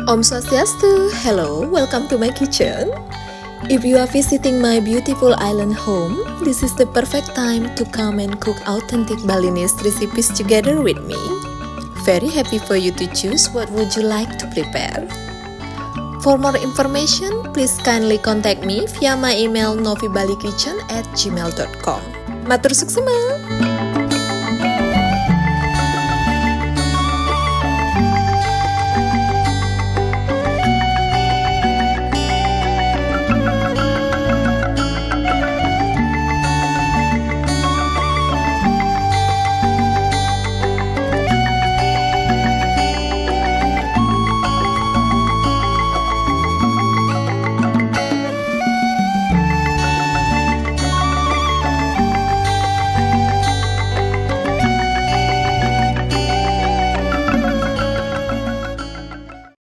Om Swastiastu, hello, welcome to my kitchen. If you are visiting my beautiful island home, this is the perfect time to come and cook authentic Balinese recipes together with me. Very happy for you to choose what would you like to prepare. For more information, please kindly contact me via my email novibalikitchen@gmail.com. Matur suksema!